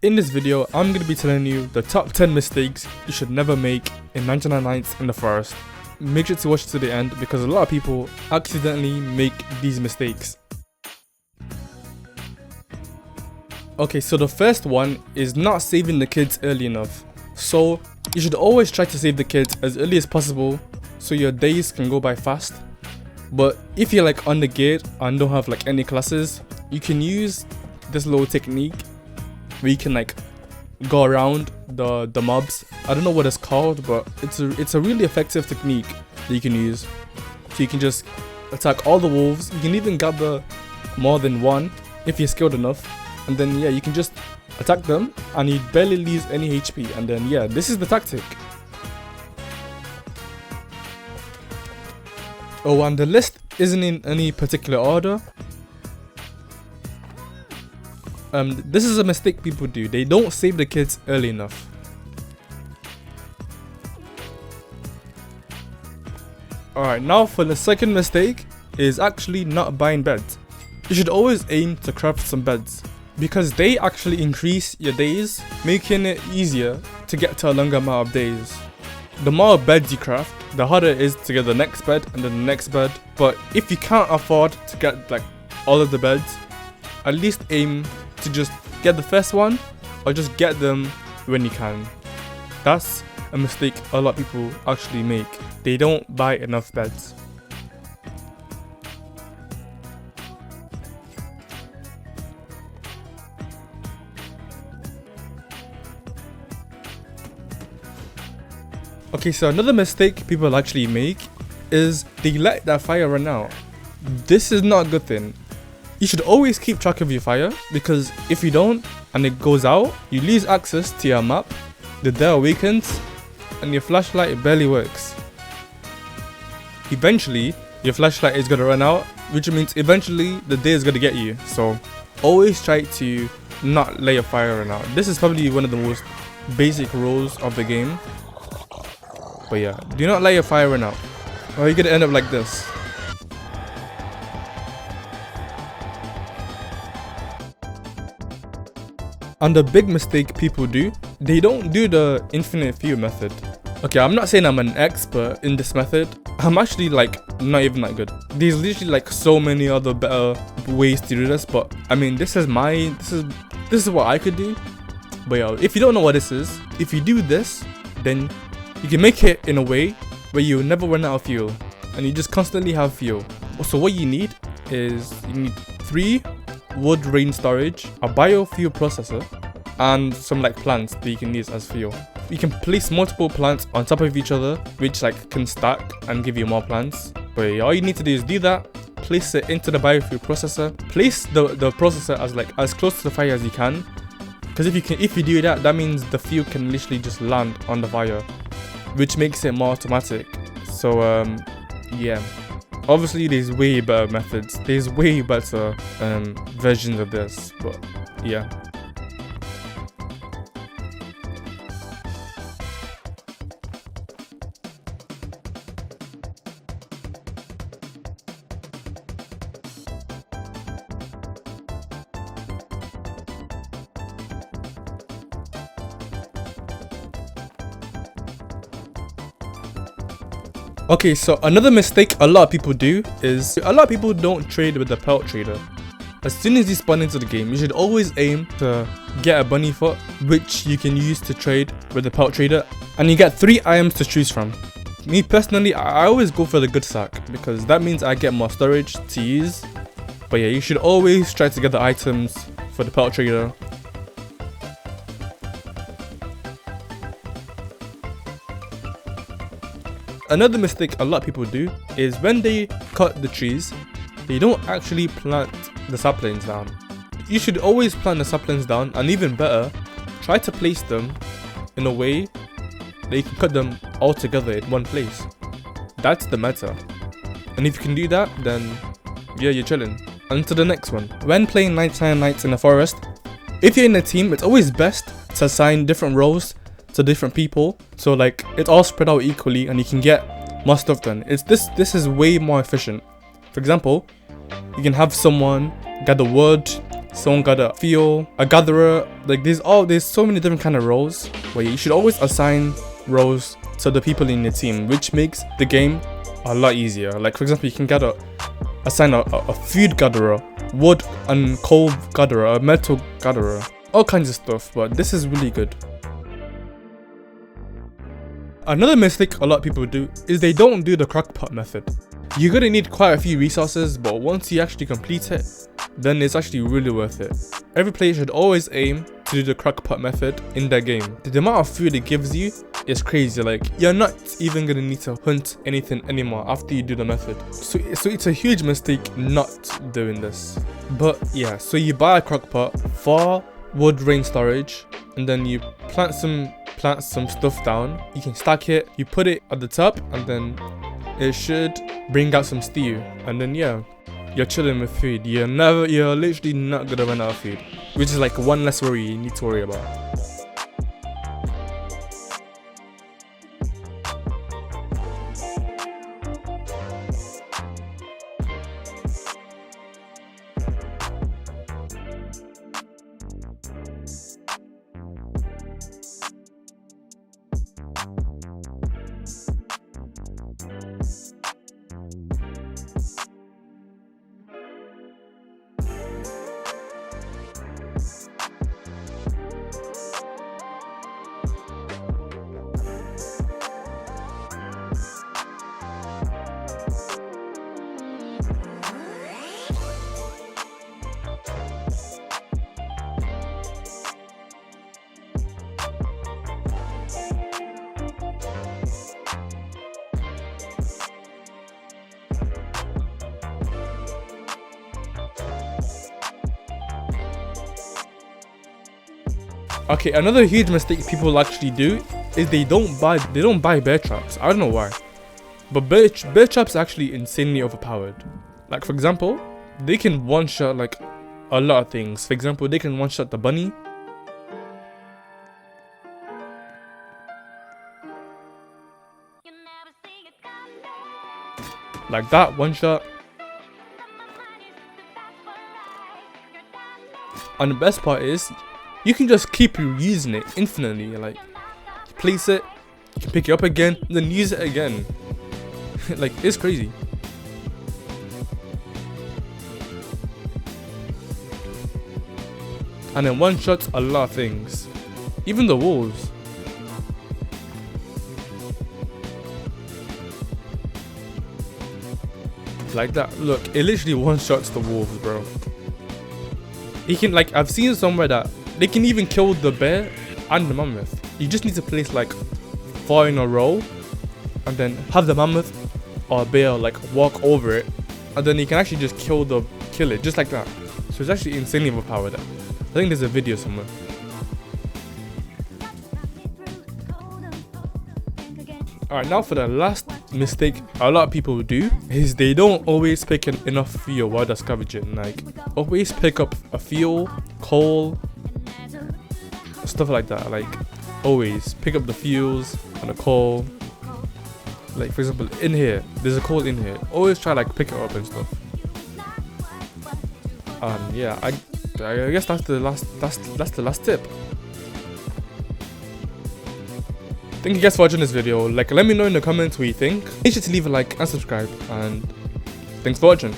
In this video, I'm going to be telling you the top 10 mistakes you should never make in 99 Nights in the Forest. Make sure to watch to the end because a lot of people accidentally make these mistakes. Okay, so the first one is not saving the kids early enough. So you should always try to save the kids as early as possible so your days can go by fast. But if you're like on the gate and don't have like any classes, you can use this little technique where you can like go around the mobs. I don't know what it's called, but it's a really effective technique that you can use. So you can just attack all the wolves. You can even gather more than one if you're skilled enough, and then yeah, you can just attack them and you barely lose any HP. And then yeah, this is the tactic. Oh, and the list isn't in any particular order. This is a mistake people do. They don't save the kids early enough. Alright, now for the second mistake is actually not buying beds. You should always aim to craft some beds because they actually increase your days, making it easier to get to a longer amount of days. The more beds you craft, the harder it is to get the next bed and then the next bed. But if you can't afford to get like all of the beds, at least aim to just get the first one or just get them when you can. That's a mistake a lot of people actually make. They don't buy enough beds. Okay, so another mistake people actually make is they let that fire run out. This is not a good thing. You should always keep track of your fire because if you don't and it goes out, you lose access to your map, the day awakens, and your flashlight barely works. Eventually, your flashlight is gonna run out, which means eventually the day is gonna get you. So always try to not let your fire run out. This is probably one of the most basic rules of the game. But yeah, do not let your fire run out or you're gonna end up like this. And the big mistake people do, they don't do the infinite fuel method. Okay, I'm not saying I'm an expert in this method. I'm actually like not even that good. There's literally like so many other better ways to do this, but I mean this is what I could do. But yeah, if you don't know what this is, if you do this, then you can make it in a way where you never run out of fuel and you just constantly have fuel. So what you need is you need 3 wood rain storage, a biofuel processor, and some like plants that you can use as fuel. You can place multiple plants on top of each other, which like can stack and give you more plants. But yeah, all you need to do is do that, place it into the biofuel processor, place the processor as close to the fire as you can, because if you do that, that means the fuel can literally just land on the fire, which makes it more automatic. So yeah. Obviously, there's way better methods. There's way better versions of this, but yeah. Okay, so another mistake a lot of people do is a lot of people don't trade with the pelt trader. As soon as you spawn into the game, you should always aim to get a bunny foot, which you can use to trade with the pelt trader, and you get 3 items to choose from. Me personally, I always go for the good sack because that means I get more storage to use. But yeah, you should always try to get the items for the pelt trader. Another mistake a lot of people do is when they cut the trees, they don't actually plant the saplings down. You should always plant the saplings down, and even better, try to place them in a way that you can cut them all together in one place. That's the meta. And if you can do that, then yeah, you're chilling. On to the next one. When playing 99 Nights in the Forest, if you're in a team, it's always best to assign different roles to different people, so like it's all spread out equally and you can get more stuff done. This is way more efficient. For example, you can have someone gather wood, someone got a field, a gatherer. Like there's so many different kind of roles where you should always assign roles to the people in your team, which makes the game a lot easier. Like for example, you can assign a food gatherer, wood and coal gatherer, a metal gatherer, all kinds of stuff. But this is really good. Another mistake a lot of people do is they don't do the crockpot method. You're gonna need quite a few resources, but once you actually complete it, then it's actually really worth it. Every player should always aim to do the crockpot method in their game. The amount of food it gives you is crazy. Like, you're not even gonna need to hunt anything anymore after you do the method. So it's a huge mistake not doing this. But yeah, so you buy a crockpot for wood rain storage, and then you plant some stuff down. You can stack it, you put it at the top, and then it should bring out some stew. And then yeah, you're chilling with food. You're literally not gonna run out of food, which is like one less worry you need to worry about. Okay, another huge mistake people actually do is they don't buy bear traps. I don't know why, but bear traps are actually insanely overpowered. Like for example, they can one shot like a lot of things. For example, they can one shot the bunny. Like that, one shot. And the best part is, you can just keep using it infinitely. Like, you place it, you can pick it up again, and then use it again. Like, it's crazy. And then one shots a lot of things, even the wolves. Like that, look, it literally one shots the wolves, bro. He can, like, I've seen somewhere that they can even kill the bear and the mammoth. You just need to place like 4 in a row, and then have the mammoth or bear like walk over it, and then you can actually just kill it just like that. So it's actually insanely overpowered. I think there's a video somewhere. Alright, now for the last mistake a lot of people do is they don't always pick enough fuel while they're scavenging. Like, always pick up a fuel, coal, stuff like that. Like, always pick up the fuels and the coal. Like for example, in here, there's a coal in here. Always try like pick it up and stuff. And yeah, I guess that's the last tip. Thank you guys for watching this video. Like, let me know in the comments what you think. Make sure to leave a like and subscribe, and thanks for watching.